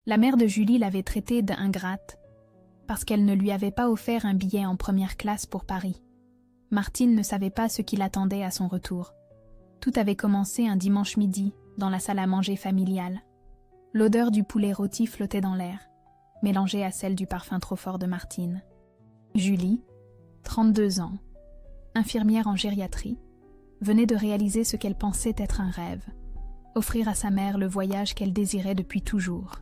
La mère de Julie l'avait traitée d'ingrate parce qu'elle ne lui avait pas offert un billet en première classe pour Paris. Martine ne savait pas ce qui l'attendait à son retour. Tout avait commencé un dimanche midi, dans la salle à manger familiale. L'odeur du poulet rôti flottait dans l'air, mélangée à celle du parfum trop fort de Martine. Julie, 32 ans, infirmière en gériatrie, venait de réaliser ce qu'elle pensait être un rêve, offrir à sa mère le voyage qu'elle désirait depuis toujours.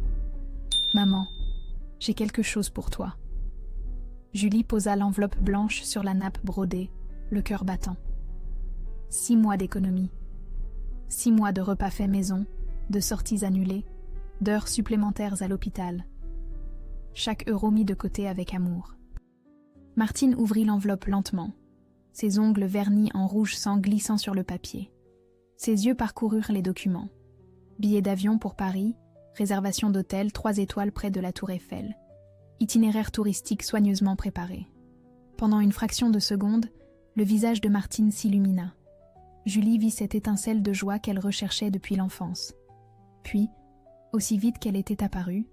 « Maman, j'ai quelque chose pour toi. » Julie posa l'enveloppe blanche sur la nappe brodée, le cœur battant. 6 mois d'économie. 6 mois de repas faits maison, de sorties annulées, d'heures supplémentaires à l'hôpital. Chaque euro mis de côté avec amour. Martine ouvrit l'enveloppe lentement, ses ongles vernis en rouge sang glissant sur le papier. Ses yeux parcoururent les documents. Billets d'avion pour Paris, réservation d'hôtel 3 étoiles près de la Tour Eiffel. Itinéraire touristique soigneusement préparé. Pendant une fraction de seconde, le visage de Martine s'illumina. Julie vit cette étincelle de joie qu'elle recherchait depuis l'enfance. Puis, aussi vite qu'elle était apparue,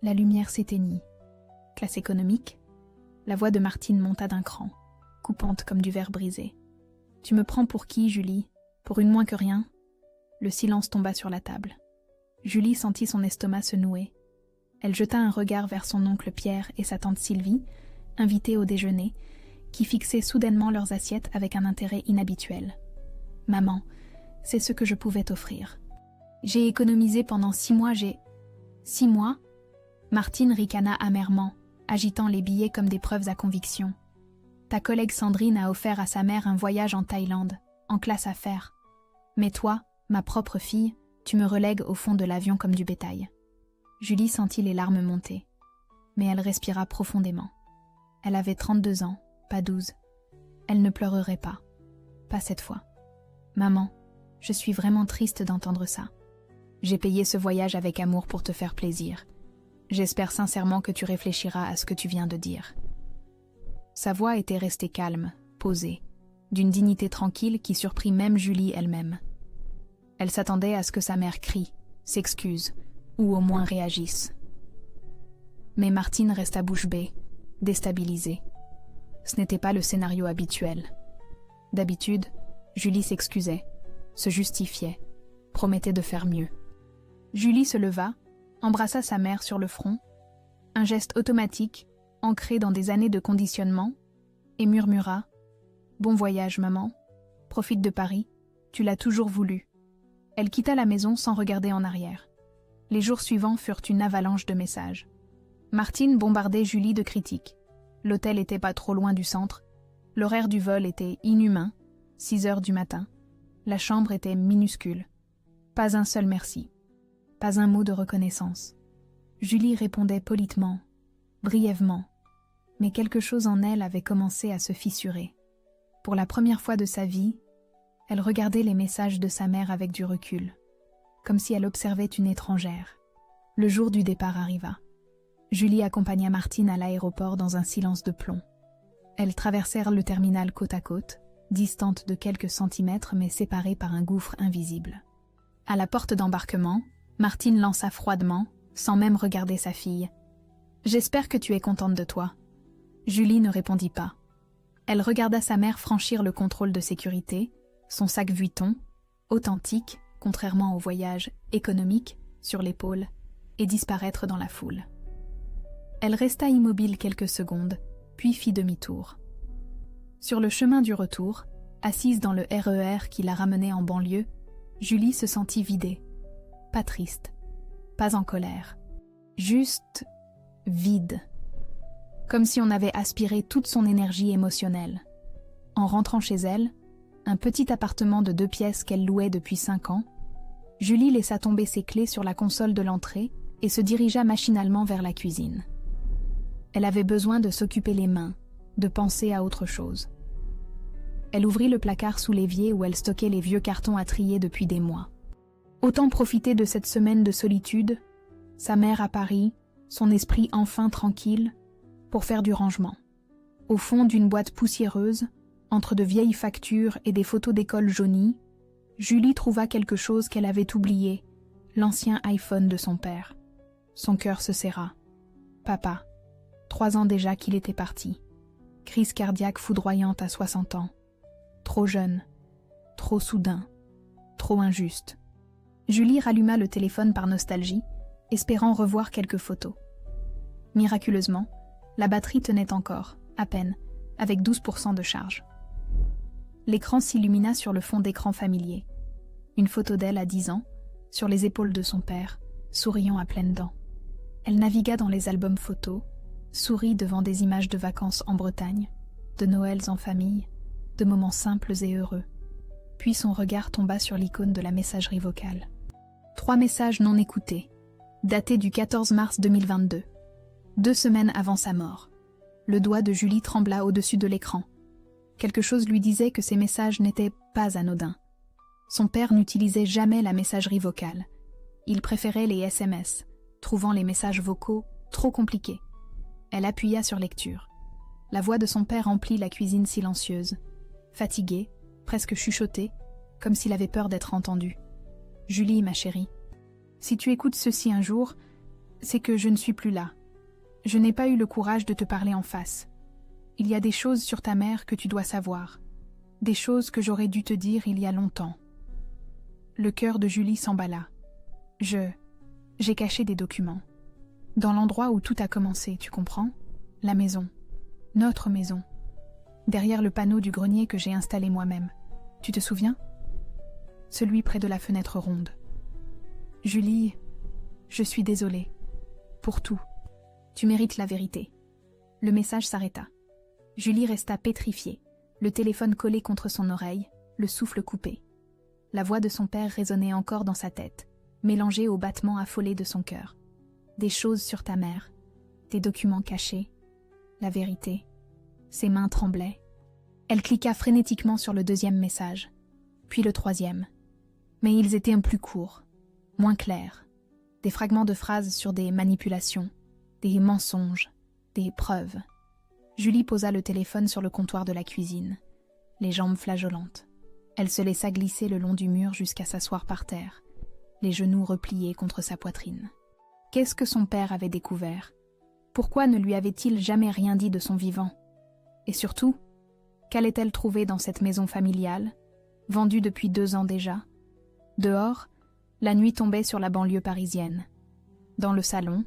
la lumière s'éteignit. Classe économique, la voix de Martine monta d'un cran, coupante comme du verre brisé. « Tu me prends pour qui, Julie? Pour une moins que rien ?» Le silence tomba sur la table. Julie sentit son estomac se nouer. Elle jeta un regard vers son oncle Pierre et sa tante Sylvie, invités au déjeuner, qui fixaient soudainement leurs assiettes avec un intérêt inhabituel. « Maman, c'est ce que je pouvais t'offrir. J'ai économisé pendant 6 mois, 6 mois ?» Martine ricana amèrement, agitant les billets comme des preuves à conviction. « Ta collègue Sandrine a offert à sa mère un voyage en Thaïlande, en classe affaires. Mais toi, ma propre fille, tu me relègues au fond de l'avion comme du bétail. » Julie sentit les larmes monter, mais elle respira profondément. Elle avait 32 ans, pas 12. Elle ne pleurerait pas. Pas cette fois. « Maman, je suis vraiment triste d'entendre ça. J'ai payé ce voyage avec amour pour te faire plaisir. J'espère sincèrement que tu réfléchiras à ce que tu viens de dire. » Sa voix était restée calme, posée, d'une dignité tranquille qui surprit même Julie elle-même. Elle s'attendait à ce que sa mère crie, s'excuse, ou au moins réagisse. Mais Martine resta bouche bée, déstabilisée. Ce n'était pas le scénario habituel. D'habitude, Julie s'excusait, se justifiait, promettait de faire mieux. Julie se leva, embrassa sa mère sur le front, un geste automatique, ancré dans des années de conditionnement, et murmura « Bon voyage, maman. Profite de Paris. Tu l'as toujours voulu. » Elle quitta la maison sans regarder en arrière. Les jours suivants furent une avalanche de messages. Martine bombardait Julie de critiques. L'hôtel était pas trop loin du centre. L'horaire du vol était inhumain, 6 heures du matin. La chambre était minuscule. Pas un seul merci. Pas un mot de reconnaissance. Julie répondait politement, brièvement, mais quelque chose en elle avait commencé à se fissurer. Pour la première fois de sa vie, elle regardait les messages de sa mère avec du recul, comme si elle observait une étrangère. Le jour du départ arriva. Julie accompagna Martine à l'aéroport dans un silence de plomb. Elles traversèrent le terminal côte à côte, distantes de quelques centimètres mais séparées par un gouffre invisible. À la porte d'embarquement, Martine lança froidement, sans même regarder sa fille. « J'espère que tu es contente de toi. » Julie ne répondit pas. Elle regarda sa mère franchir le contrôle de sécurité, son sac Vuitton, authentique, contrairement au voyage économique, sur l'épaule, et disparaître dans la foule. Elle resta immobile quelques secondes, puis fit demi-tour. Sur le chemin du retour, assise dans le RER qui la ramenait en banlieue, Julie se sentit vidée. Pas triste, pas en colère, juste vide. Comme si on avait aspiré toute son énergie émotionnelle. En rentrant chez elle, un petit appartement de 2 pièces qu'elle louait depuis 5 ans, Julie laissa tomber ses clés sur la console de l'entrée et se dirigea machinalement vers la cuisine. Elle avait besoin de s'occuper les mains, de penser à autre chose. Elle ouvrit le placard sous l'évier où elle stockait les vieux cartons à trier depuis des mois. Autant profiter de cette semaine de solitude, sa mère à Paris, son esprit enfin tranquille, pour faire du rangement. Au fond d'une boîte poussiéreuse, entre de vieilles factures et des photos d'école jaunies, Julie trouva quelque chose qu'elle avait oublié, l'ancien iPhone de son père. Son cœur se serra. Papa, 3 ans déjà qu'il était parti. Crise cardiaque foudroyante à 60 ans. Trop jeune, trop soudain, trop injuste. Julie ralluma le téléphone par nostalgie, espérant revoir quelques photos. Miraculeusement, la batterie tenait encore, à peine, avec 12% de charge. L'écran s'illumina sur le fond d'écran familier. Une photo d'elle à 10 ans, sur les épaules de son père, souriant à pleines dents. Elle navigua dans les albums photos, sourit devant des images de vacances en Bretagne, de Noëls en famille, de moments simples et heureux. Puis son regard tomba sur l'icône de la messagerie vocale. 3 messages non écoutés, datés du 14 mars 2022, 2 semaines avant sa mort. Le doigt de Julie trembla au-dessus de l'écran. Quelque chose lui disait que ces messages n'étaient pas anodins. Son père n'utilisait jamais la messagerie vocale. Il préférait les SMS, trouvant les messages vocaux trop compliqués. Elle appuya sur lecture. La voix de son père emplit la cuisine silencieuse. Fatigué, presque chuchoté, comme s'il avait peur d'être entendu. « Julie, ma chérie, si tu écoutes ceci un jour, c'est que je ne suis plus là. Je n'ai pas eu le courage de te parler en face. Il y a des choses sur ta mère que tu dois savoir. Des choses que j'aurais dû te dire il y a longtemps. » Le cœur de Julie s'emballa. J'ai caché des documents. Dans l'endroit où tout a commencé, tu comprends? La maison. Notre maison. Derrière le panneau du grenier que j'ai installé moi-même. Tu te souviens? Celui près de la fenêtre ronde. Julie, je suis désolée. Pour tout. Tu mérites la vérité. Le message s'arrêta. Julie resta pétrifiée, le téléphone collé contre son oreille, le souffle coupé. La voix de son père résonnait encore dans sa tête, mélangée aux battements affolés de son cœur. Des choses sur ta mère, des documents cachés, la vérité. Ses mains tremblaient. Elle cliqua frénétiquement sur le 2e message, puis le 3e. Mais ils étaient un plus courts, moins clairs. Des fragments de phrases sur des manipulations, des mensonges, des preuves. Julie posa le téléphone sur le comptoir de la cuisine, les jambes flageolantes. Elle se laissa glisser le long du mur jusqu'à s'asseoir par terre, les genoux repliés contre sa poitrine. Qu'est-ce que son père avait découvert? Pourquoi ne lui avait-il jamais rien dit de son vivant? Et surtout, qu'allait-elle trouver dans cette maison familiale, vendue depuis 2 ans déjà? Dehors, la nuit tombait sur la banlieue parisienne. Dans le salon,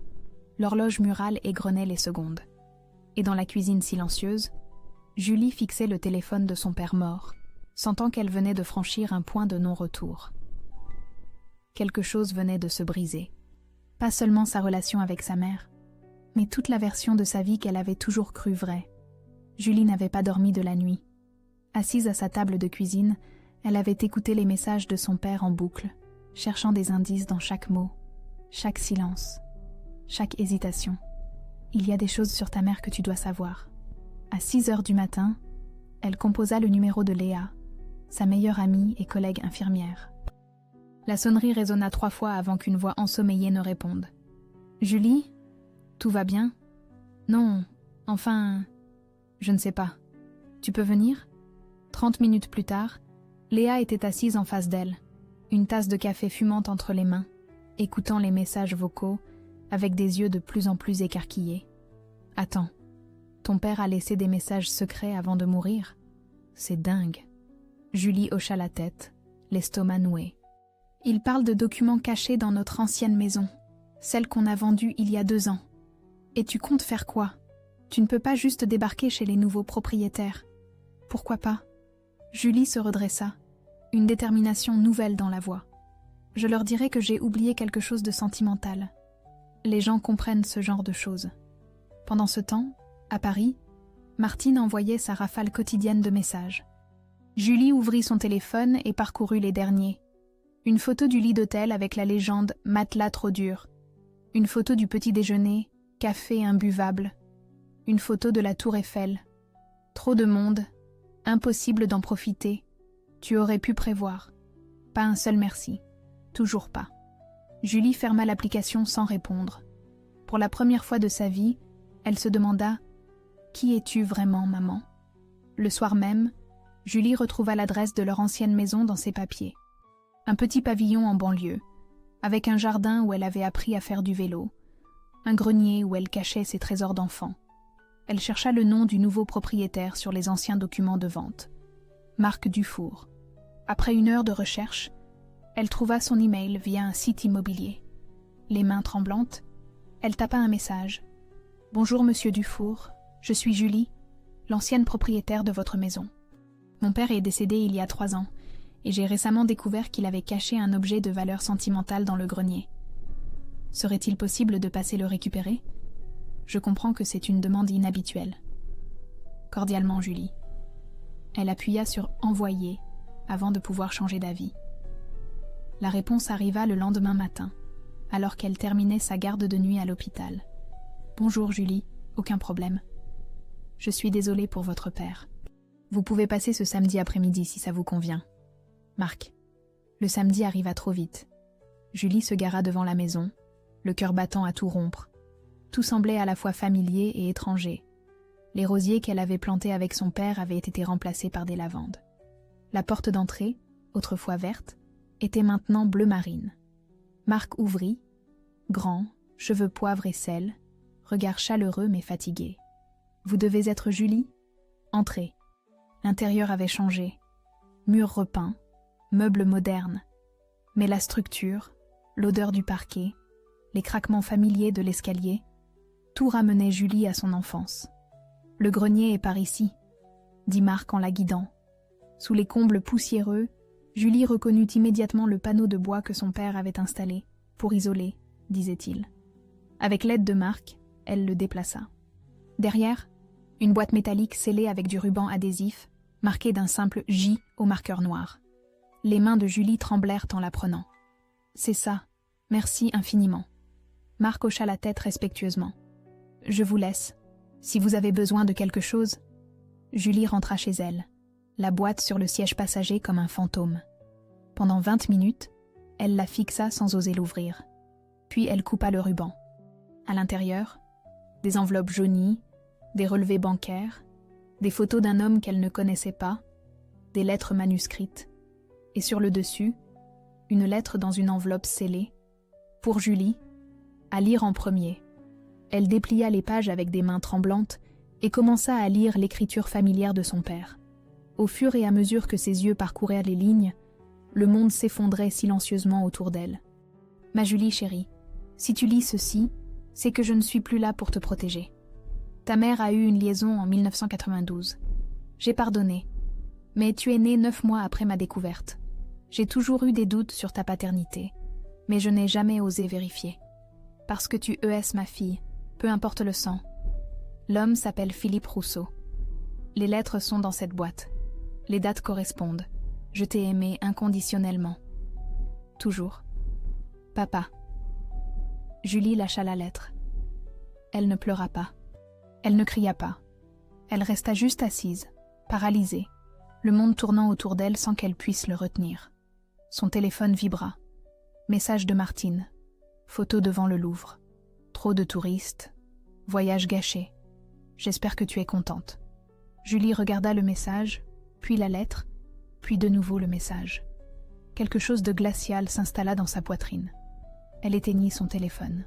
l'horloge murale égrenait les secondes. Et dans la cuisine silencieuse, Julie fixait le téléphone de son père mort, sentant qu'elle venait de franchir un point de non-retour. Quelque chose venait de se briser. Pas seulement sa relation avec sa mère, mais toute la version de sa vie qu'elle avait toujours crue vraie. Julie n'avait pas dormi de la nuit. Assise à sa table de cuisine, elle avait écouté les messages de son père en boucle, cherchant des indices dans chaque mot, chaque silence, chaque hésitation. Il y a des choses sur ta mère que tu dois savoir. À 6 heures du matin, elle composa le numéro de Léa, sa meilleure amie et collègue infirmière. La sonnerie résonna 3 fois avant qu'une voix ensommeillée ne réponde. « Julie, tout va bien? Non, enfin, je ne sais pas. Tu peux venir ?» 30 minutes plus tard, Léa était assise en face d'elle, une tasse de café fumante entre les mains, écoutant les messages vocaux avec des yeux de plus en plus écarquillés. « Attends, ton père a laissé des messages secrets avant de mourir? C'est dingue. » Julie hocha la tête, l'estomac noué. « Il parle de documents cachés dans notre ancienne maison, celle qu'on a vendue il y a 2 ans. Et tu comptes faire quoi? Tu ne peux pas juste débarquer chez les nouveaux propriétaires. Pourquoi pas? » Julie se redressa, une détermination nouvelle dans la voix. « Je leur dirai que j'ai oublié quelque chose de sentimental. Les gens comprennent ce genre de choses. » Pendant ce temps, à Paris, Martine envoyait sa rafale quotidienne de messages. Julie ouvrit son téléphone et parcourut les derniers. Une photo du lit d'hôtel avec la légende « matelas trop dur ». Une photo du petit déjeuner, café imbuvable. Une photo de la tour Eiffel. Trop de monde, impossible d'en profiter. Tu aurais pu prévoir. Pas un seul merci. Toujours pas. Julie ferma l'application sans répondre. Pour la première fois de sa vie, elle se demanda « Qui es-tu vraiment, maman ?» Le soir même, Julie retrouva l'adresse de leur ancienne maison dans ses papiers. Un petit pavillon en banlieue, avec un jardin où elle avait appris à faire du vélo, un grenier où elle cachait ses trésors d'enfant. Elle chercha le nom du nouveau propriétaire sur les anciens documents de vente. Marc Dufour. Après 1 heure de recherche, elle trouva son email via un site immobilier. Les mains tremblantes, elle tapa un message. « Bonjour Monsieur Dufour, je suis Julie, l'ancienne propriétaire de votre maison. Mon père est décédé il y a 3 ans et j'ai récemment découvert qu'il avait caché un objet de valeur sentimentale dans le grenier. Serait-il possible de passer le récupérer ? Je comprends que c'est une demande inhabituelle. Cordialement Julie. » Elle appuya sur « Envoyer » avant de pouvoir changer d'avis. La réponse arriva le lendemain matin, alors qu'elle terminait sa garde de nuit à l'hôpital. « Bonjour Julie, aucun problème. Je suis désolée pour votre père. Vous pouvez passer ce samedi après-midi si ça vous convient. Marc. » Le samedi arriva trop vite. Julie se gara devant la maison, le cœur battant à tout rompre. Tout semblait à la fois familier et étranger. Les rosiers qu'elle avait plantés avec son père avaient été remplacés par des lavandes. La porte d'entrée, autrefois verte, était maintenant bleu marine. Marc ouvrit, grand, cheveux poivre et sel, regard chaleureux mais fatigué. « Vous devez être Julie ? Entrez. » L'intérieur avait changé. Murs repeints, meubles modernes. Mais la structure, l'odeur du parquet, les craquements familiers de l'escalier, tout ramenait Julie à son enfance. « Le grenier est par ici, » dit Marc en la guidant. Sous les combles poussiéreux, Julie reconnut immédiatement le panneau de bois que son père avait installé, pour isoler, disait-il. Avec l'aide de Marc, elle le déplaça. Derrière, une boîte métallique scellée avec du ruban adhésif, marquée d'un simple J au marqueur noir. Les mains de Julie tremblèrent en la prenant. « C'est ça, merci infiniment. » Marc hocha la tête respectueusement. « Je vous laisse. Si vous avez besoin de quelque chose... » Julie rentra chez elle, la boîte sur le siège passager comme un fantôme. Pendant 20 minutes, elle la fixa sans oser l'ouvrir. Puis elle coupa le ruban. À l'intérieur, des enveloppes jaunies, des relevés bancaires, des photos d'un homme qu'elle ne connaissait pas, des lettres manuscrites, et sur le dessus, une lettre dans une enveloppe scellée. Pour Julie, à lire en premier. Elle déplia les pages avec des mains tremblantes et commença à lire l'écriture familière de son père. Au fur et à mesure que ses yeux parcouraient les lignes, le monde s'effondrait silencieusement autour d'elle. « Ma Julie chérie, si tu lis ceci, c'est que je ne suis plus là pour te protéger. Ta mère a eu une liaison en 1992. J'ai pardonné, mais tu es née 9 mois après ma découverte. J'ai toujours eu des doutes sur ta paternité, mais je n'ai jamais osé vérifier. Parce que tu es ma fille, peu importe le sang. L'homme s'appelle Philippe Rousseau. Les lettres sont dans cette boîte. Les dates correspondent. Je t'ai aimé inconditionnellement. Toujours. Papa. » Julie lâcha la lettre. Elle ne pleura pas. Elle ne cria pas. Elle resta juste assise, paralysée, le monde tournant autour d'elle sans qu'elle puisse le retenir. Son téléphone vibra. Message de Martine. Photo devant le Louvre. Trop de touristes. Voyage gâché. J'espère que tu es contente. Julie regarda le message, puis la lettre, puis de nouveau le message. Quelque chose de glacial s'installa dans sa poitrine. Elle éteignit son téléphone.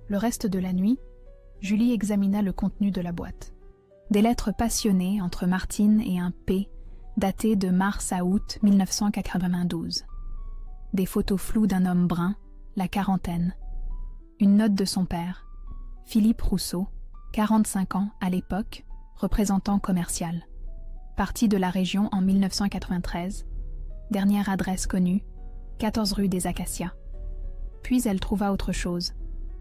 Le reste de la nuit, Julie examina le contenu de la boîte. Des lettres passionnées entre Martine et un P, datées de mars à août 1992. Des photos floues d'un homme brun, la quarantaine. Une note de son père, Philippe Rousseau, 45 ans à l'époque, représentant commercial. Parti de la région en 1993. Dernière adresse connue, 14 rue des Acacias. Puis elle trouva autre chose,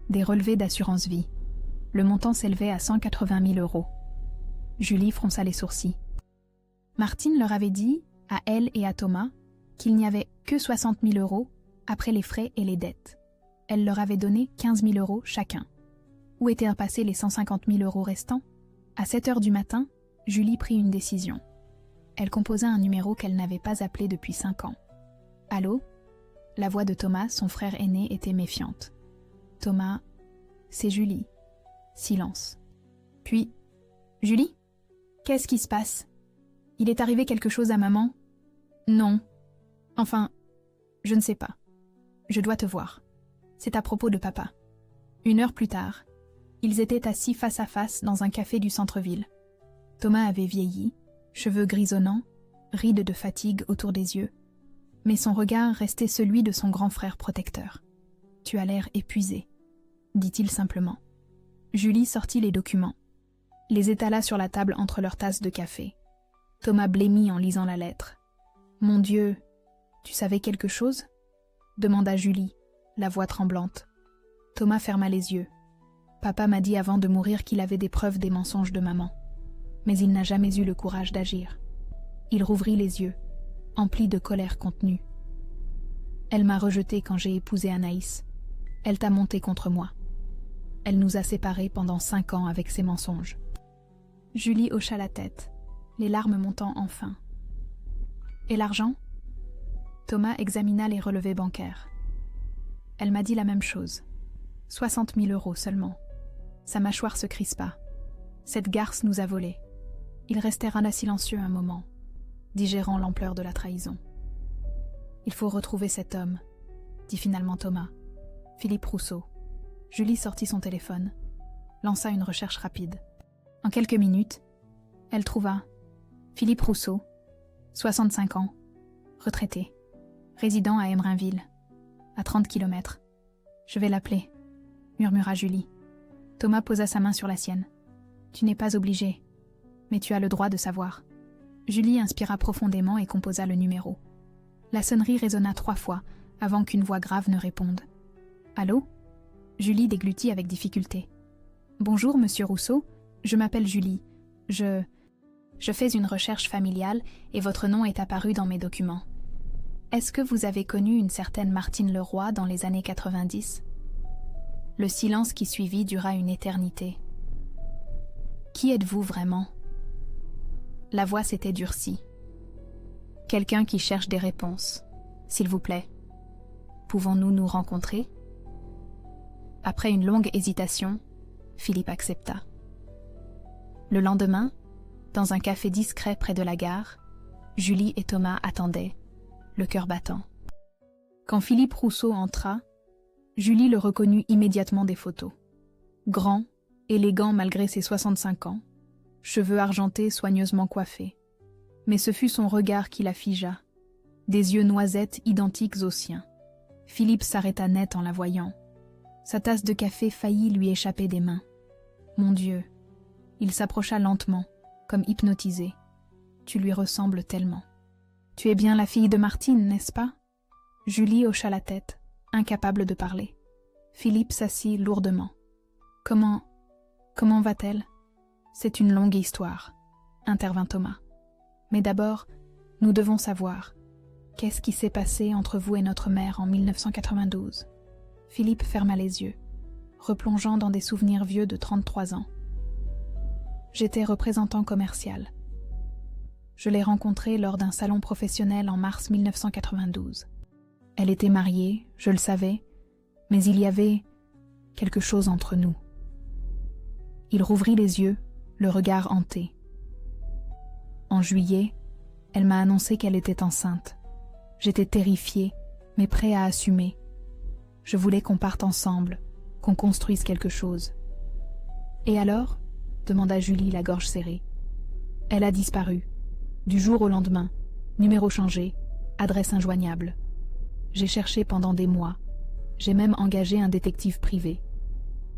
des relevés d'assurance vie. Le montant s'élevait à 180 000 €. Julie fronça les sourcils. Martine leur avait dit, à elle et à Thomas, qu'il n'y avait que 60 000 € après les frais et les dettes. Elle leur avait donné 15 000 € chacun. Où étaient passés les 150 000 € restants ? À 7 heures du matin, Julie prit une décision. Elle composa un numéro qu'elle n'avait pas appelé depuis 5 ans. « Allô ?» La voix de Thomas, son frère aîné, était méfiante. « Thomas, c'est Julie. » Silence. Puis, « Julie ? Qu'est-ce qui se passe ? Il est arrivé quelque chose à maman ? Non. Enfin, je ne sais pas. Je dois te voir. C'est à propos de papa. 1 heure plus tard, ils étaient assis face à face dans un café du centre-ville. Thomas avait vieilli, cheveux grisonnants, rides de fatigue autour des yeux, mais son regard restait celui de son grand frère protecteur. « Tu as l'air épuisé », dit-il simplement. Julie sortit les documents, les étala sur la table entre leurs tasses de café. Thomas blêmit en lisant la lettre. « Mon Dieu, tu savais quelque chose ?» demanda Julie, la voix tremblante. Thomas ferma les yeux. Papa m'a dit avant de mourir qu'il avait des preuves des mensonges de maman. Mais il n'a jamais eu le courage d'agir. Il rouvrit les yeux, empli de colère contenue. Elle m'a rejeté quand j'ai épousé Anaïs. Elle t'a monté contre moi. Elle nous a séparés pendant 5 ans avec ses mensonges. Julie hocha la tête, les larmes montant enfin. Et l'argent ? Thomas examina les relevés bancaires. Elle m'a dit la même chose. 60 000 € seulement. Sa mâchoire se crispa. Cette garce nous a volés. Ils restèrent là silencieux un moment, digérant l'ampleur de la trahison. « Il faut retrouver cet homme », dit finalement Thomas. « Philippe Rousseau. » Julie sortit son téléphone, lança une recherche rapide. En quelques minutes, elle trouva Philippe Rousseau, 65 ans, retraité, résident à Emerainville, à 30 km. « Je vais l'appeler », murmura Julie. Thomas posa sa main sur la sienne. « Tu n'es pas obligé, mais tu as le droit de savoir. » Julie inspira profondément et composa le numéro. La sonnerie résonna 3 fois avant qu'une voix grave ne réponde. « Allô ?» Julie déglutit avec difficulté. « Bonjour, monsieur Rousseau, je m'appelle Julie. Je fais une recherche familiale et votre nom est apparu dans mes documents. Est-ce que vous avez connu une certaine Martine Leroy dans les années 90 ?» Le silence qui suivit dura une éternité. « Qui êtes-vous vraiment ?» La voix s'était durcie. « Quelqu'un qui cherche des réponses. S'il vous plaît. Pouvons-nous nous rencontrer ?» Après une longue hésitation, Philippe accepta. Le lendemain, dans un café discret près de la gare, Julie et Thomas attendaient, le cœur battant. Quand Philippe Rousseau entra, Julie le reconnut immédiatement des photos. Grand, élégant malgré ses 65 ans, cheveux argentés soigneusement coiffés. Mais ce fut son regard qui la figea, des yeux noisettes identiques aux siens. Philippe s'arrêta net en la voyant. Sa tasse de café faillit lui échapper des mains. Mon Dieu, il s'approcha lentement, comme hypnotisé. Tu lui ressembles tellement. Tu es bien la fille de Martine, n'est-ce pas ? Julie hocha la tête, incapable de parler. Philippe s'assit lourdement. Comment va-t-elle ? C'est une longue histoire, intervint Thomas. Mais d'abord, nous devons savoir, qu'est-ce qui s'est passé entre vous et notre mère en 1992 ? Philippe ferma les yeux, replongeant dans des souvenirs vieux de 33 ans. J'étais représentant commercial. Je l'ai rencontrée lors d'un salon professionnel en mars 1992. Elle était mariée, je le savais, mais il y avait quelque chose entre nous. Il rouvrit les yeux, le regard hanté. En juillet, elle m'a annoncé qu'elle était enceinte. J'étais terrifié, mais prêt à assumer. Je voulais qu'on parte ensemble, qu'on construise quelque chose. « Et alors ?» demanda Julie, la gorge serrée. « Elle a disparu. Du jour au lendemain, numéro changé, adresse injoignable. J'ai cherché pendant des mois. J'ai même engagé un détective privé.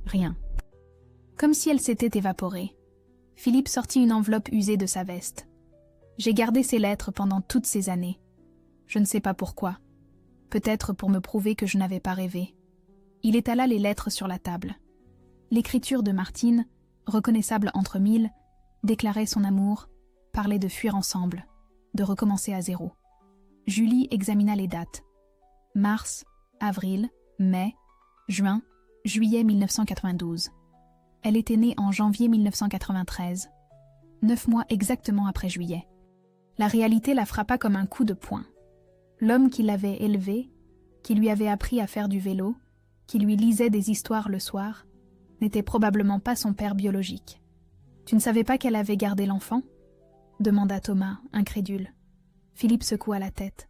Rien. » Comme si elle s'était évaporée, Philippe sortit une enveloppe usée de sa veste. « J'ai gardé ces lettres pendant toutes ces années. Je ne sais pas pourquoi. Peut-être pour me prouver que je n'avais pas rêvé. » Il étala les lettres sur la table. L'écriture de Martine, reconnaissable entre mille, déclarait son amour, parlait de fuir ensemble, de recommencer à zéro. Julie examina les dates. Mars, avril, mai, juin, juillet 1992. Elle était née en janvier 1993, 9 mois exactement après juillet. La réalité la frappa comme un coup de poing. L'homme qui l'avait élevée, qui lui avait appris à faire du vélo, qui lui lisait des histoires le soir, n'était probablement pas son père biologique. « Tu ne savais pas qu'elle avait gardé l'enfant ?» demanda Thomas, incrédule. Philippe secoua la tête,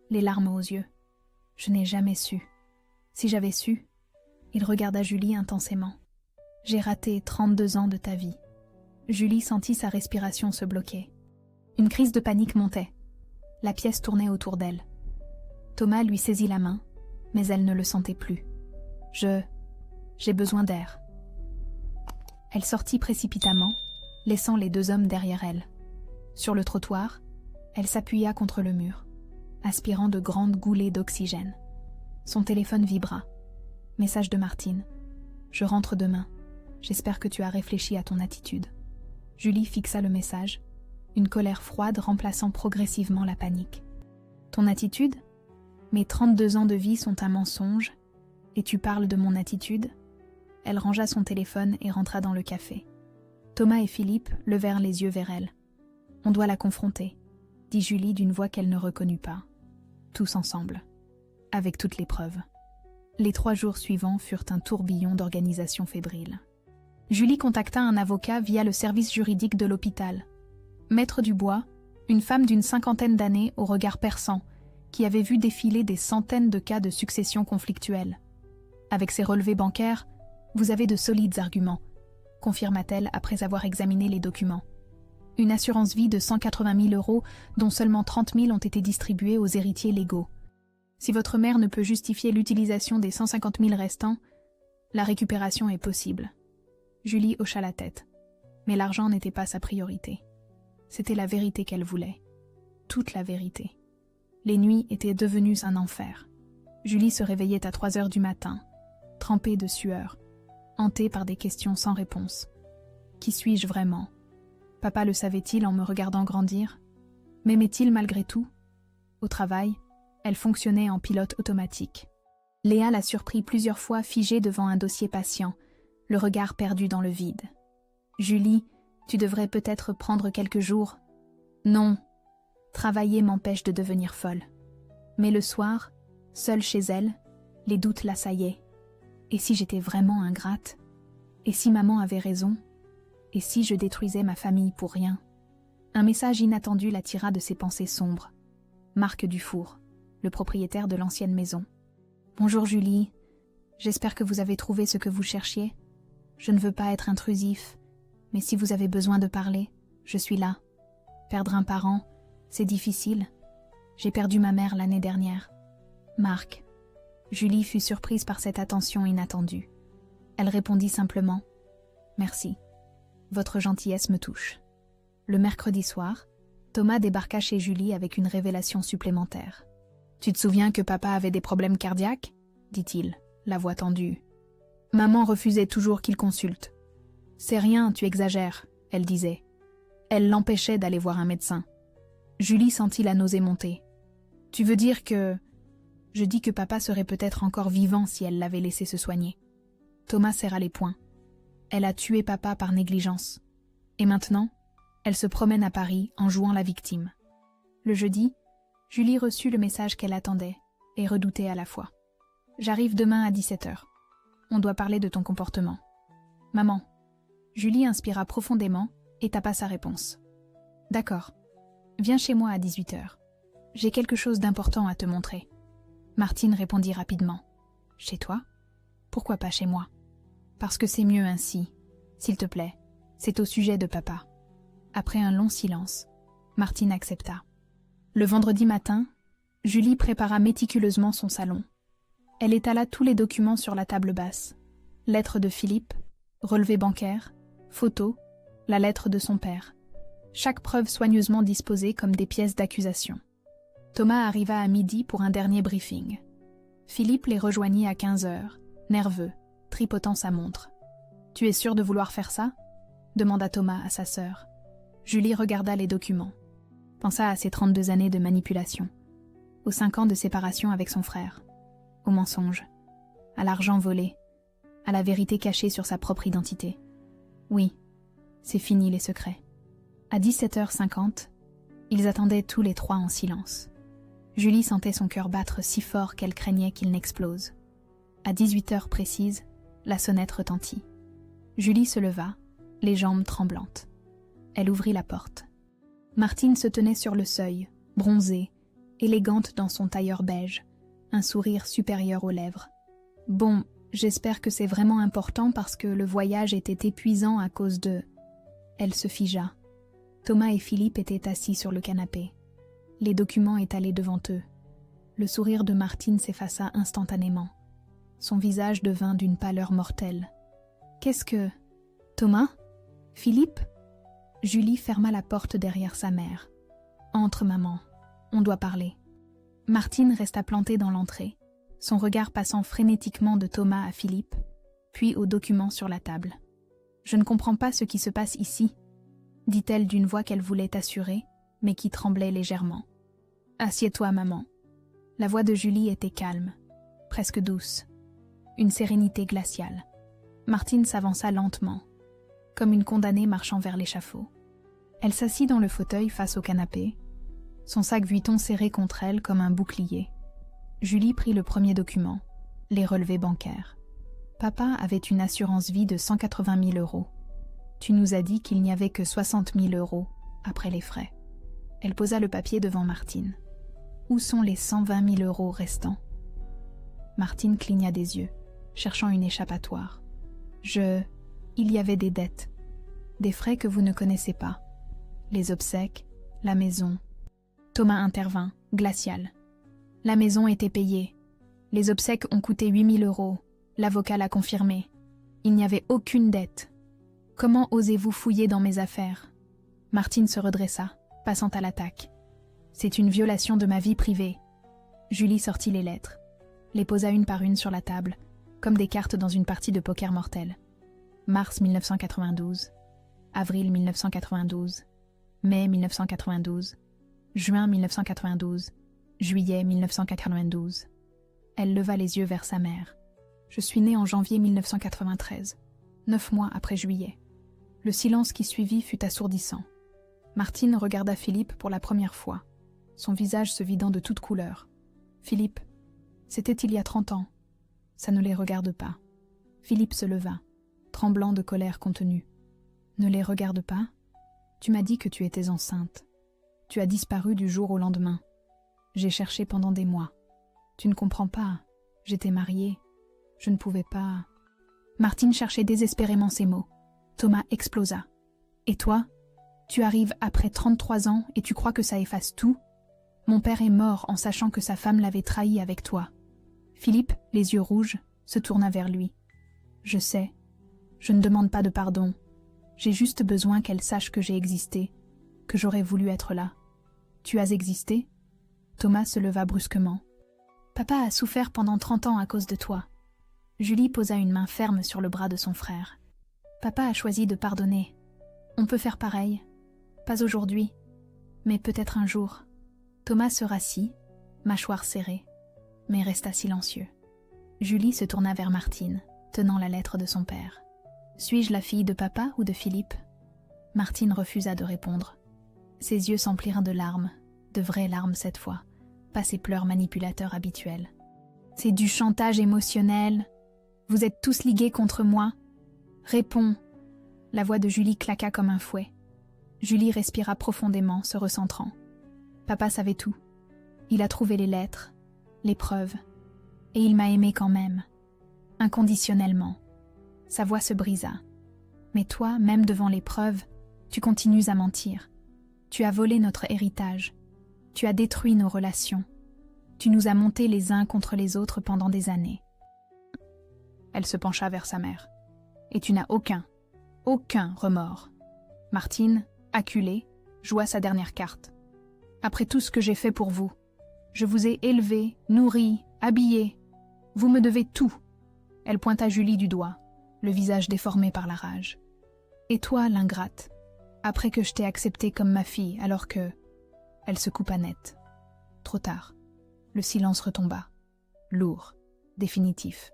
les larmes aux yeux. « Je n'ai jamais su. Si j'avais su, Il regarda Julie intensément. « J'ai raté 32 ans de ta vie. » Julie sentit sa respiration se bloquer. Une crise de panique montait. La pièce tournait autour d'elle. Thomas lui saisit la main, mais elle ne le sentait plus. « J'ai besoin d'air. » Elle sortit précipitamment, laissant les deux hommes derrière elle. Sur le trottoir, elle s'appuya contre le mur, aspirant de grandes goulées d'oxygène. Son téléphone vibra. Message de Martine. « Je rentre demain. J'espère que tu as réfléchi à ton attitude. » Julie fixa le message, une colère froide remplaçant progressivement la panique. « Ton attitude ? Mes 32 ans de vie sont un mensonge, et tu parles de mon attitude ?» Elle rangea son téléphone et rentra dans le café. Thomas et Philippe levèrent les yeux vers elle. « On doit la confronter », dit Julie d'une voix qu'elle ne reconnut pas. Tous ensemble, avec toutes les preuves. Les 3 jours suivants furent un tourbillon d'organisation fébrile. Julie contacta un avocat via le service juridique de l'hôpital. Maître Dubois, une femme d'une 50aine d'années au regard perçant, qui avait vu défiler des centaines de cas de succession conflictuelle. Avec ses relevés bancaires, vous avez de solides arguments, confirma-t-elle après avoir examiné les documents. Une assurance vie de 180 000 €, dont seulement 30 000 ont été distribués aux héritiers légaux. Si votre mère ne peut justifier l'utilisation des 150 000 restants, la récupération est possible. Julie hocha la tête, mais l'argent n'était pas sa priorité. C'était la vérité qu'elle voulait. Toute la vérité. Les nuits étaient devenues un enfer. Julie se réveillait à 3 heures du matin, trempée de sueur, hantée par des questions sans réponse. Qui suis-je vraiment ? Papa le savait-il en me regardant grandir ? M'aimait-il malgré tout ? Au travail, elle fonctionnait en pilote automatique. Léa la surprit plusieurs fois figée devant un dossier patient, le regard perdu dans le vide. « Julie, tu devrais peut-être prendre quelques jours. »« Non, travailler m'empêche de devenir folle. » Mais le soir, seule chez elle, les doutes l'assaillaient. Et si j'étais vraiment ingrate ? Et si maman avait raison ? Et si je détruisais ma famille pour rien ? Un message inattendu l'attira de ses pensées sombres. Marc Dufour, le propriétaire de l'ancienne maison. « Bonjour Julie, j'espère que vous avez trouvé ce que vous cherchiez. Je ne veux pas être intrusif, mais si vous avez besoin de parler, je suis là. Perdre un parent, c'est difficile. J'ai perdu ma mère l'année dernière. Marc. » Julie fut surprise par cette attention inattendue. Elle répondit simplement « Merci. Votre gentillesse me touche. » Le mercredi soir, Thomas débarqua chez Julie avec une révélation supplémentaire. « Tu te souviens que papa avait des problèmes cardiaques ?» dit-il, la voix tendue. Maman refusait toujours qu'il consulte. « C'est rien, tu exagères », elle disait. Elle l'empêchait d'aller voir un médecin. Julie sentit la nausée monter. « Tu veux dire que… » « Je dis que papa serait peut-être encore vivant si elle l'avait laissé se soigner. » Thomas serra les poings. Elle a tué papa par négligence. Et maintenant, elle se promène à Paris en jouant la victime. Le jeudi, Julie reçut le message qu'elle attendait et redoutait à la fois. « J'arrive demain à 17h. On doit parler de ton comportement. »« Maman. » Julie inspira profondément et tapa sa réponse. « D'accord. Viens chez moi à 18h. J'ai quelque chose d'important à te montrer. » Martine répondit rapidement. « Chez toi ? Pourquoi pas chez moi ? Parce que c'est mieux ainsi. S'il te plaît, c'est au sujet de papa. » Après un long silence, Martine accepta. Le vendredi matin, Julie prépara méticuleusement son salon. Elle étala tous les documents sur la table basse. Lettre de Philippe, relevé bancaire, photo, la lettre de son père. Chaque preuve soigneusement disposée comme des pièces d'accusation. Thomas arriva à midi pour un dernier briefing. Philippe les rejoignit à 15h, nerveux, tripotant sa montre. « Tu es sûre de vouloir faire ça ?» demanda Thomas à sa sœur. Julie regarda les documents. Pensa à ses 32 années de manipulation, aux 5 ans de séparation avec son frère, au mensonge, à l'argent volé, à la vérité cachée sur sa propre identité. Oui, c'est fini les secrets. À 17h50, ils attendaient tous les 3 en silence. Julie sentait son cœur battre si fort qu'elle craignait qu'il n'explose. À 18h précises, la sonnette retentit. Julie se leva, les jambes tremblantes. Elle ouvrit la porte. Martine se tenait sur le seuil, bronzée, élégante dans son tailleur beige, un sourire supérieur aux lèvres. « Bon, J'espère que c'est vraiment important parce que le voyage était épuisant à cause de... Elle se figea. Thomas et Philippe étaient assis sur le canapé, les documents étalés devant eux. Le sourire de Martine s'effaça instantanément. Son visage devint d'une pâleur mortelle. « Qu'est-ce que... Thomas ? Philippe ?» Julie ferma la porte derrière sa mère. « Entre, maman. On doit parler. » Martine resta plantée dans l'entrée, son regard passant frénétiquement de Thomas à Philippe, puis aux documents sur la table. « Je ne comprends pas ce qui se passe ici, » dit-elle d'une voix qu'elle voulait assurer, mais qui tremblait légèrement. « Assieds-toi, maman. » La voix de Julie était calme, presque douce, une sérénité glaciale. Martine s'avança lentement, comme une condamnée marchant vers l'échafaud. Elle s'assit dans le fauteuil face au canapé, son sac Vuitton serré contre elle comme un bouclier. Julie prit le premier document, les relevés bancaires. Papa avait une assurance vie de 180 000 €. Tu nous as dit qu'il n'y avait que 60 000 € après les frais. Elle posa le papier devant Martine. Où sont les 120 000 € restants ? Martine cligna des yeux, cherchant une échappatoire. Il y avait des dettes, des frais que vous ne connaissez pas. Les obsèques, la maison. Thomas intervint, glacial. La maison était payée. Les obsèques ont coûté 8 000 €. L'avocat l'a confirmé. Il n'y avait aucune dette. Comment osez-vous fouiller dans mes affaires ? Martine se redressa, passant à l'attaque. C'est une violation de ma vie privée. Julie sortit les lettres, les posa une par une sur la table, comme des cartes dans une partie de poker mortel. Mars 1992, avril 1992, mai 1992, juin 1992, juillet 1992. Elle leva les yeux vers sa mère. Je suis née en janvier 1993, 9 mois après juillet. Le silence qui suivit fut assourdissant. Martine regarda Philippe pour la première fois, son visage se vidant de toute couleur. Philippe, c'était il y a 30 ans. Ça ne les regarde pas. Philippe se leva, tremblant de colère contenue. Ne les regarde pas ? Tu m'as dit que tu étais enceinte. Tu as disparu du jour au lendemain. J'ai cherché pendant des mois. Tu ne comprends pas. J'étais mariée. Je ne pouvais pas... Martine cherchait désespérément ses mots. Thomas explosa. Et toi ? Tu arrives après 33 ans et tu crois que ça efface tout ? Mon père est mort en sachant que sa femme l'avait trahi avec toi. Philippe, les yeux rouges, se tourna vers lui. Je sais. Je ne demande pas de pardon. J'ai juste besoin qu'elle sache que j'ai existé, que j'aurais voulu être là. Tu as existé ? Thomas se leva brusquement. Papa a souffert pendant 30 ans à cause de toi. Julie posa une main ferme sur le bras de son frère. Papa a choisi de pardonner. On peut faire pareil. Pas aujourd'hui, mais peut-être un jour. Thomas se rassit, mâchoire serrée, mais resta silencieux. Julie se tourna vers Martine, tenant la lettre de son père. « Suis-je la fille de papa ou de Philippe ?» Martine refusa de répondre. Ses yeux s'emplirent de larmes, de vraies larmes cette fois, pas ses pleurs manipulateurs habituels. « C'est du chantage émotionnel. Vous êtes tous ligués contre moi. Réponds !» La voix de Julie claqua comme un fouet. Julie respira profondément, se recentrant. Papa savait tout. Il a trouvé les lettres, les preuves, et il m'a aimée quand même, inconditionnellement. Sa voix se brisa. Mais toi, même devant les preuves, tu continues à mentir. Tu as volé notre héritage. Tu as détruit nos relations. Tu nous as montés les uns contre les autres pendant des années. Elle se pencha vers sa mère. Et tu n'as aucun remords. Martine, acculée, joua sa dernière carte. Après tout ce que j'ai fait pour vous, je vous ai élevé, nourri, habillé. Vous me devez tout. Elle pointa Julie du doigt, le visage déformé par la rage. Et toi, l'ingrate, après que je t'ai acceptée comme ma fille, alors que... Elle se coupa net. Trop tard. Le silence retomba. Lourd, définitif.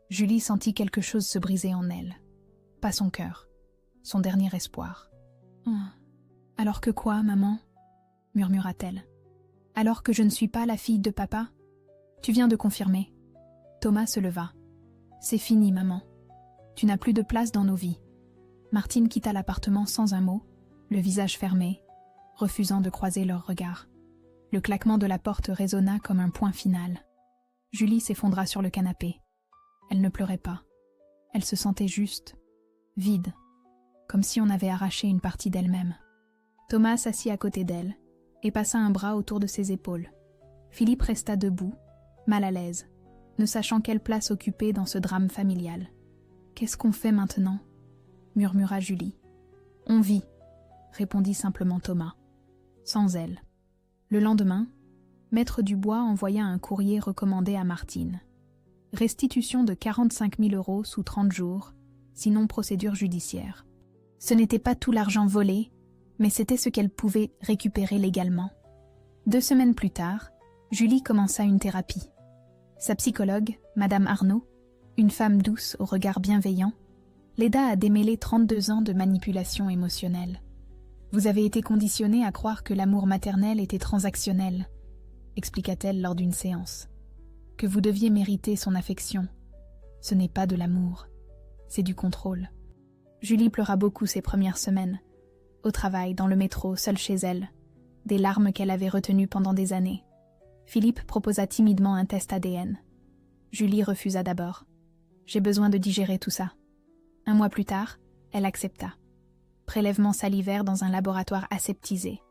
Julie sentit quelque chose se briser en elle. Pas son cœur, son dernier espoir. « Alors que quoi, maman ?» murmura-t-elle. « Alors que je ne suis pas la fille de papa ? Tu viens de confirmer. » Thomas se leva. « C'est fini, maman. Tu n'as plus de place dans nos vies. » Martine quitta l'appartement sans un mot, le visage fermé, refusant de croiser leurs regards. Le claquement de la porte résonna comme un point final. Julie s'effondra sur le canapé. Elle ne pleurait pas. Elle se sentait juste, vide, comme si on avait arraché une partie d'elle-même. Thomas s'assit à côté d'elle et passa un bras autour de ses épaules. Philippe resta debout, mal à l'aise, ne sachant quelle place occuper dans ce drame familial. « Qu'est-ce qu'on fait maintenant » murmura Julie. « On vit » répondit simplement Thomas. Sans elle. Le lendemain, Maître Dubois envoya un courrier recommandé à Martine. Restitution de 45 000 € sous 30 jours, sinon procédure judiciaire. Ce n'était pas tout l'argent volé, mais c'était ce qu'elle pouvait récupérer légalement. 2 semaines plus tard, Julie commença une thérapie. Sa psychologue, Madame Arnaud, une femme douce au regard bienveillant, l'aida à démêler 32 ans de manipulation émotionnelle. « Vous avez été conditionnée à croire que l'amour maternel était transactionnel », expliqua-t-elle lors d'une séance. « Que vous deviez mériter son affection. Ce n'est pas de l'amour, c'est du contrôle. » Julie pleura beaucoup ces premières semaines. Au travail, dans le métro, seule chez elle. Des larmes qu'elle avait retenues pendant des années. Philippe proposa timidement un test ADN. Julie refusa d'abord. « J'ai besoin de digérer tout ça. » 1 mois plus tard, elle accepta. Prélèvement salivaire dans un laboratoire aseptisé.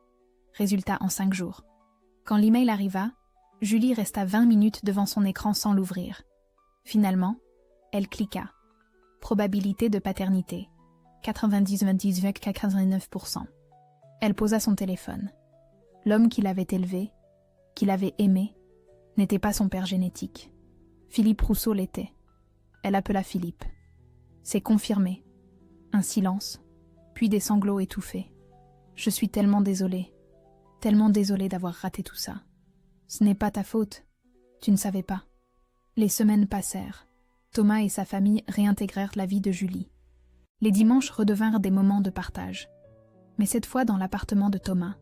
Résultat en 5 jours. Quand l'email arriva, Julie resta 20 minutes devant son écran sans l'ouvrir. Finalement, elle cliqua. Probabilité de paternité. 99,99%. Elle posa son téléphone. L'homme qui l'avait élevée, qui l'avait aimée, n'était pas son père génétique. Philippe Rousseau l'était. Elle appela Philippe. C'est confirmé. Un silence, puis des sanglots étouffés. Je suis tellement désolée d'avoir raté tout ça. Ce n'est pas ta faute. Tu ne savais pas. Les semaines passèrent. Thomas et sa famille réintégrèrent la vie de Julie. Les dimanches redevinrent des moments de partage. Mais cette fois dans l'appartement de Thomas,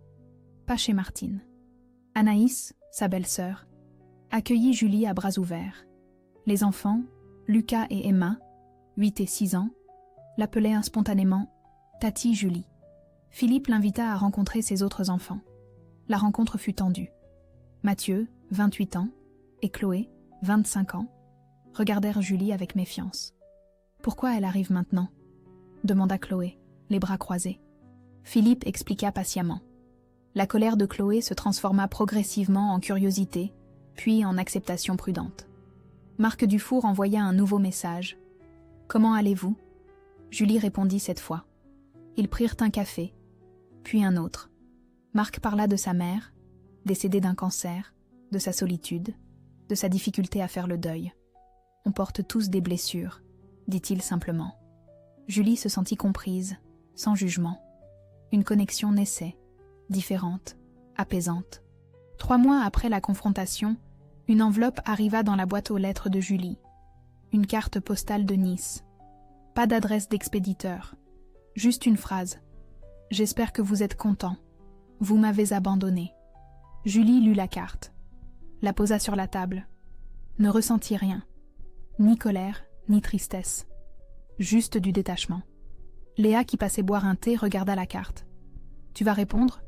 pas chez Martine. Anaïs, sa belle-sœur, accueillit Julie à bras ouverts. Les enfants, Lucas et Emma, 8 et 6 ans, l'appelaient spontanément « Tati Julie ». Philippe l'invita à rencontrer ses autres enfants. La rencontre fut tendue. Mathieu, 28 ans, et Chloé, 25 ans, regardèrent Julie avec méfiance. « Pourquoi elle arrive maintenant ?» demanda Chloé, les bras croisés. Philippe expliqua patiemment. La colère de Chloé se transforma progressivement en curiosité, puis en acceptation prudente. Marc Dufour envoya un nouveau message. « Comment allez-vous » Julie répondit cette fois. Ils prirent un café, puis un autre. Marc parla de sa mère, décédée d'un cancer, de sa solitude, de sa difficulté à faire le deuil. « On porte tous des blessures », dit-il simplement. Julie se sentit comprise, sans jugement. Une connexion naissait, différente, apaisante. 3 mois après la confrontation, une enveloppe arriva dans la boîte aux lettres de Julie. Une carte postale de Nice. Pas d'adresse d'expéditeur. Juste une phrase. « J'espère que vous êtes content. Vous m'avez abandonné. » Julie lut la carte. La posa sur la table. Ne ressentit rien. Ni colère, ni tristesse. Juste du détachement. Léa, qui passait boire un thé, regarda la carte. « Tu vas répondre ?»«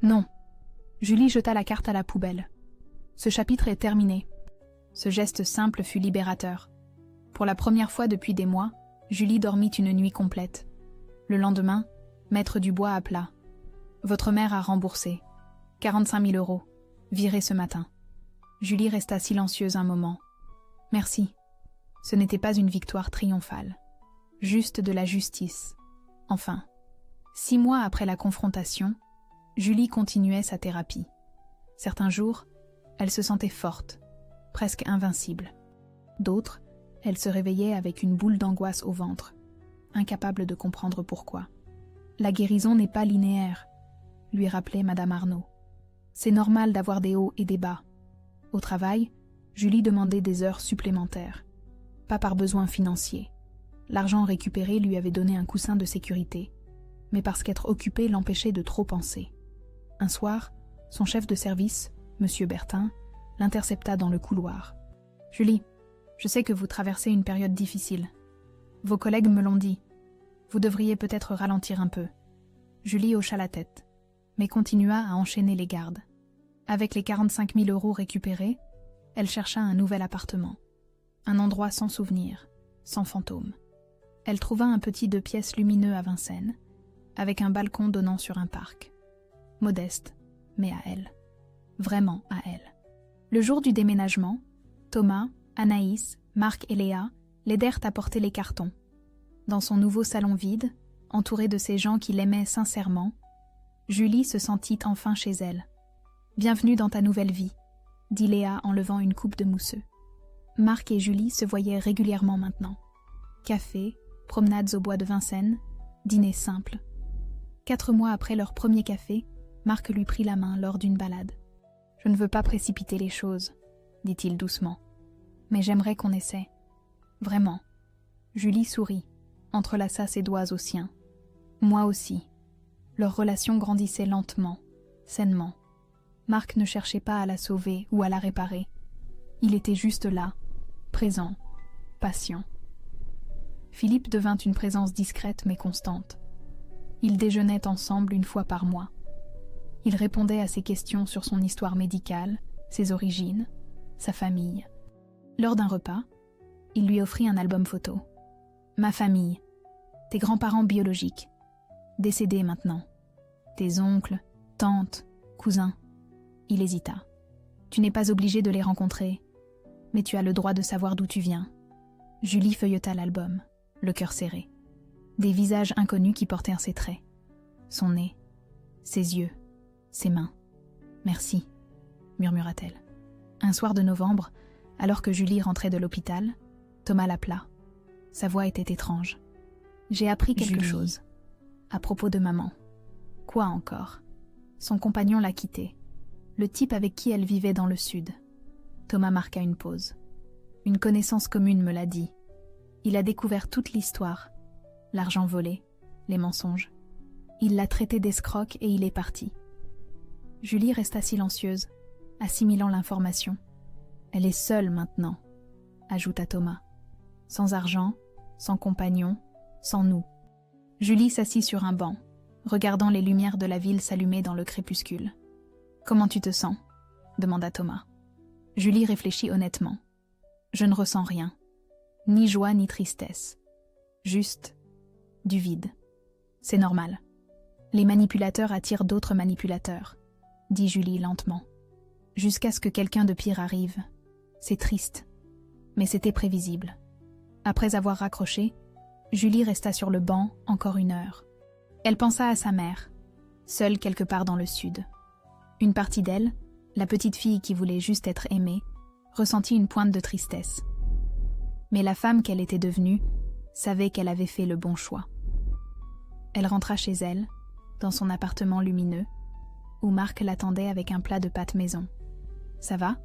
Non. » Julie jeta la carte à la poubelle. Ce chapitre est terminé. Ce geste simple fut libérateur. Pour la première fois depuis des mois, Julie dormit une nuit complète. Le lendemain, Maître Dubois appela. « Votre mère a remboursé. 45 000 €. Viré ce matin. » Julie resta silencieuse un moment. « Merci. » Ce n'était pas une victoire triomphale. Juste de la justice. Enfin, 6 mois après la confrontation, Julie continuait sa thérapie. Certains jours, elle se sentait forte, presque invincible. D'autres, elle se réveillait avec une boule d'angoisse au ventre, incapable de comprendre pourquoi. La guérison n'est pas linéaire, lui rappelait Madame Arnaud. C'est normal d'avoir des hauts et des bas. Au travail, Julie demandait des heures supplémentaires. Pas par besoin financier. L'argent récupéré lui avait donné un coussin de sécurité, mais parce qu'être occupée l'empêchait de trop penser. Un soir, son chef de service, M. Bertin, l'intercepta dans le couloir. « Julie, je sais que vous traversez une période difficile. Vos collègues me l'ont dit. Vous devriez peut-être ralentir un peu. » Julie hocha la tête, mais continua à enchaîner les gardes. Avec les 45 000 € récupérés, elle chercha un nouvel appartement. un endroit sans souvenir, sans fantôme. Elle trouva un petit 2 pièces lumineux à Vincennes, avec un balcon donnant sur un parc. Modeste, mais à elle. Vraiment à elle. Le jour du déménagement, Thomas, Anaïs, Marc et Léa l'aidèrent à porter les cartons. Dans son nouveau salon vide, entourée de ces gens qui l'aimaient sincèrement, Julie se sentit enfin chez elle. « Bienvenue dans ta nouvelle vie », dit Léa en levant une coupe de mousseux. Marc et Julie se voyaient régulièrement maintenant. Café, promenades au bois de Vincennes, dîner simple. 4 mois après leur premier café, Marc lui prit la main lors d'une balade. « Je ne veux pas précipiter les choses, » dit-il doucement. « Mais j'aimerais qu'on essaie. Vraiment. » Julie sourit, entrelaça ses doigts aux siens. Moi aussi. Leur relation grandissait lentement, sainement. Marc ne cherchait pas à la sauver ou à la réparer. Il était juste là, présent, patient. Philippe devint une présence discrète mais constante. Ils déjeunaient ensemble 1 fois par mois. Il répondait à ses questions sur son histoire médicale, ses origines, sa famille. Lors d'un repas, il lui offrit un album photo. « Ma famille, tes grands-parents biologiques, décédés maintenant, tes oncles, tantes, cousins. » Il hésita. « Tu n'es pas obligé de les rencontrer, mais tu as le droit de savoir d'où tu viens. » Julie feuilleta l'album, le cœur serré. Des visages inconnus qui portaient ses traits. Son nez, ses yeux, ses mains. « Merci, » murmura-t-elle. Un soir de novembre, alors que Julie rentrait de l'hôpital, Thomas l'appela. Sa voix était étrange. « J'ai appris quelque chose. À propos de maman. » « Quoi encore ?» Son compagnon l'a quittée. Le type avec qui elle vivait dans le sud. Thomas marqua une pause. « Une connaissance commune me l'a dit. Il a découvert toute l'histoire. L'argent volé, les mensonges. Il l'a traité d'escroc et il est parti. » Julie resta silencieuse, assimilant l'information. « Elle est seule maintenant, » ajouta Thomas. « Sans argent, sans compagnon, sans nous. » Julie s'assit sur un banc, regardant les lumières de la ville s'allumer dans le crépuscule. « Comment tu te sens ?» demanda Thomas. Julie réfléchit honnêtement. « Je ne ressens rien, ni joie ni tristesse. Juste du vide. C'est normal. Les manipulateurs attirent d'autres manipulateurs, » dit Julie lentement. « Jusqu'à ce que quelqu'un de pire arrive. C'est triste, mais c'était prévisible. » Après avoir raccroché, Julie resta sur le banc encore 1 heure. Elle pensa à sa mère, seule quelque part dans le sud. Une partie d'elle, la petite fille qui voulait juste être aimée, ressentit une pointe de tristesse. Mais la femme qu'elle était devenue savait qu'elle avait fait le bon choix. Elle rentra chez elle, dans son appartement lumineux, où Marc l'attendait avec un plat de pâtes maison. « Ça va ?»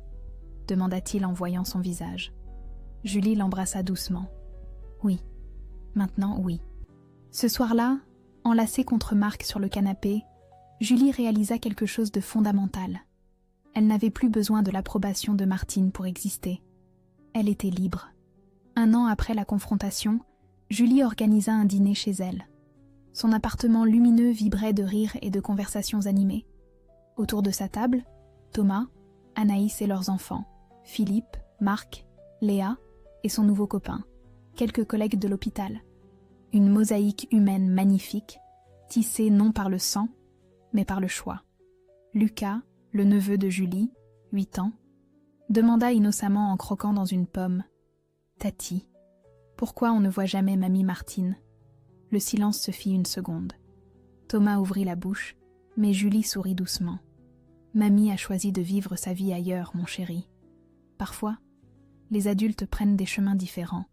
demanda-t-il en voyant son visage. Julie l'embrassa doucement. « Oui, maintenant oui. » Ce soir-là, enlacée contre Marc sur le canapé, Julie réalisa quelque chose de fondamental. Elle n'avait plus besoin de l'approbation de Martine pour exister. Elle était libre. 1 an après la confrontation, Julie organisa un dîner chez elle. Son appartement lumineux vibrait de rires et de conversations animées. Autour de sa table, Thomas, Anaïs et leurs enfants, Philippe, Marc, Léa et son nouveau copain, quelques collègues de l'hôpital. Une mosaïque humaine magnifique, tissée non par le sang, mais par le choix. Lucas, le neveu de Julie, 8 ans, demanda innocemment en croquant dans une pomme « Tati, pourquoi on ne voit jamais mamie Martine ?» Le silence se fit 1 seconde. Thomas ouvrit la bouche, mais Julie sourit doucement. « Mamie a choisi de vivre sa vie ailleurs, mon chéri. Parfois, les adultes prennent des chemins différents.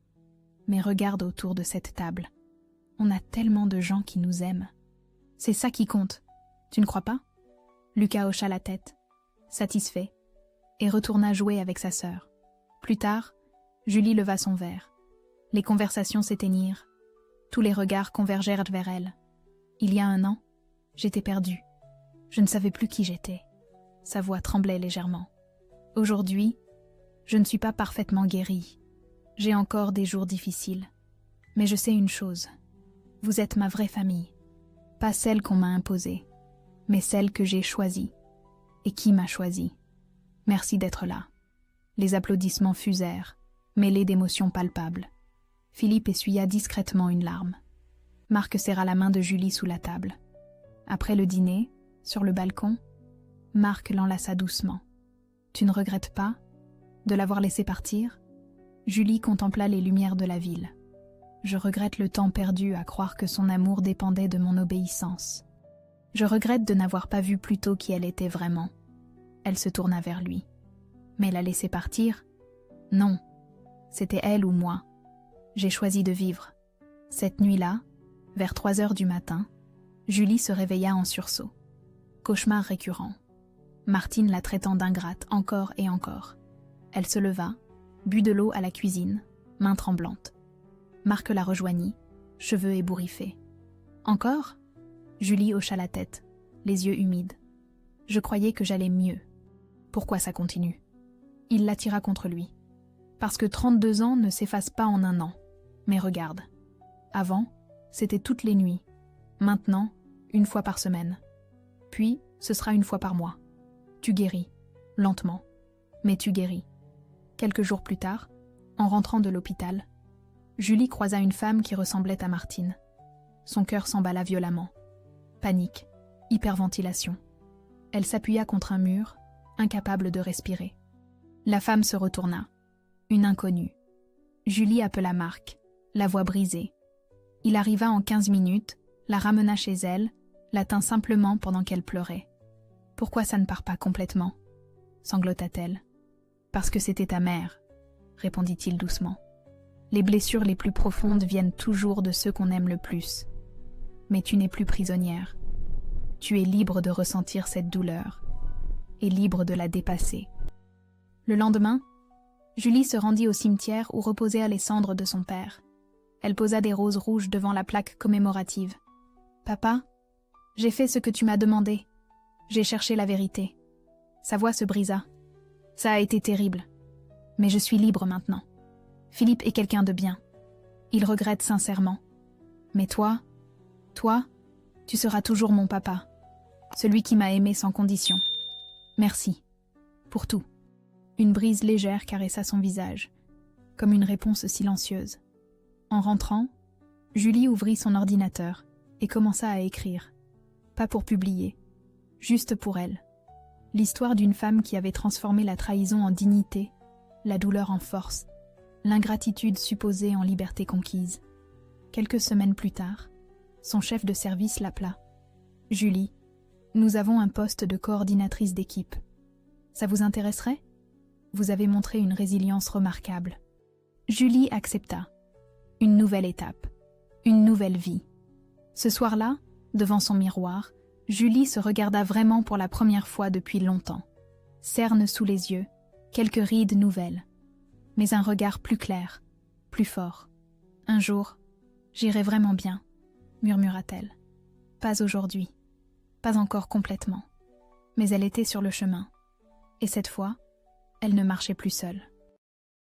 Mais regarde autour de cette table. On a tellement de gens qui nous aiment. C'est ça qui compte. Tu ne crois pas ?» Lucas hocha la tête, satisfait, et retourna jouer avec sa sœur. Plus tard, Julie leva son verre. Les conversations s'éteignirent. Tous les regards convergèrent vers elle. Il y a 1 an, j'étais perdue. Je ne savais plus qui j'étais. Sa voix tremblait légèrement. Aujourd'hui, je ne suis pas parfaitement guérie. J'ai encore des jours difficiles. Mais je sais une chose. Vous êtes ma vraie famille. Pas celle qu'on m'a imposée, mais celle que j'ai choisie. Et qui m'a choisie. Merci d'être là. Les applaudissements fusèrent. mêlée d'émotions palpables. Philippe essuya discrètement une larme. Marc serra la main de Julie sous la table. Après le dîner, sur le balcon, Marc l'enlaça doucement. « Tu ne regrettes pas de l'avoir laissé partir ?» Julie contempla les lumières de la ville. « Je regrette le temps perdu à croire que son amour dépendait de mon obéissance. Je regrette de n'avoir pas vu plus tôt qui elle était vraiment. » Elle se tourna vers lui. « Mais la laisser partir ? Non. C'était elle ou moi. J'ai choisi de vivre. » Cette nuit-là, vers 3 heures du matin, Julie se réveilla en sursaut. Cauchemar récurrent. Martine la traitant d'ingrate encore et encore. Elle se leva, but de l'eau à la cuisine, main tremblante. Marc la rejoignit, cheveux ébouriffés. « Encore ?» Julie hocha la tête, les yeux humides. « Je croyais que j'allais mieux. Pourquoi ça continue ?» Il l'attira contre lui. « Parce que 32 ans ne s'effacent pas en un an. Mais regarde. Avant, c'était toutes les nuits. Maintenant, 1 fois par semaine. Puis, ce sera 1 fois par mois. Tu guéris, lentement, mais tu guéris. » Quelques jours plus tard, en rentrant de l'hôpital, Julie croisa une femme qui ressemblait à Martine. Son cœur s'emballa violemment. Panique, hyperventilation. Elle s'appuya contre un mur, incapable de respirer. La femme se retourna. Une inconnue. Julie appela Marc, la voix brisée. Il arriva en 15 minutes, la ramena chez elle, la tint simplement pendant qu'elle pleurait. « Pourquoi ça ne part pas complètement ?» sanglota-t-elle. « Parce que c'était ta mère, » répondit-il doucement. « Les blessures les plus profondes viennent toujours de ceux qu'on aime le plus. Mais tu n'es plus prisonnière. Tu es libre de ressentir cette douleur et libre de la dépasser. » Le lendemain, Julie se rendit au cimetière où reposaient les cendres de son père. Elle posa des roses rouges devant la plaque commémorative. « Papa, j'ai fait ce que tu m'as demandé. J'ai cherché la vérité. » Sa voix se brisa. « Ça a été terrible. Mais je suis libre maintenant. Philippe est quelqu'un de bien. Il regrette sincèrement. Mais toi, tu seras toujours mon papa. Celui qui m'a aimé sans condition. Merci. Pour tout. » Une brise légère caressa son visage, comme une réponse silencieuse. En rentrant, Julie ouvrit son ordinateur et commença à écrire. Pas pour publier, juste pour elle. L'histoire d'une femme qui avait transformé la trahison en dignité, la douleur en force, l'ingratitude supposée en liberté conquise. Quelques semaines plus tard, son chef de service l'appela. « Julie, nous avons un poste de coordinatrice d'équipe. Ça vous intéresserait ? Vous avez montré une résilience remarquable. » Julie accepta. Une nouvelle étape, une nouvelle vie. Ce soir-là, devant son miroir, Julie se regarda vraiment pour la première fois depuis longtemps. Cernes sous les yeux, quelques rides nouvelles, mais un regard plus clair, plus fort. « Un jour, j'irai vraiment bien, » murmura-t-elle. Pas aujourd'hui, pas encore complètement. Mais elle était sur le chemin. Et cette fois, elle ne marchait plus seule.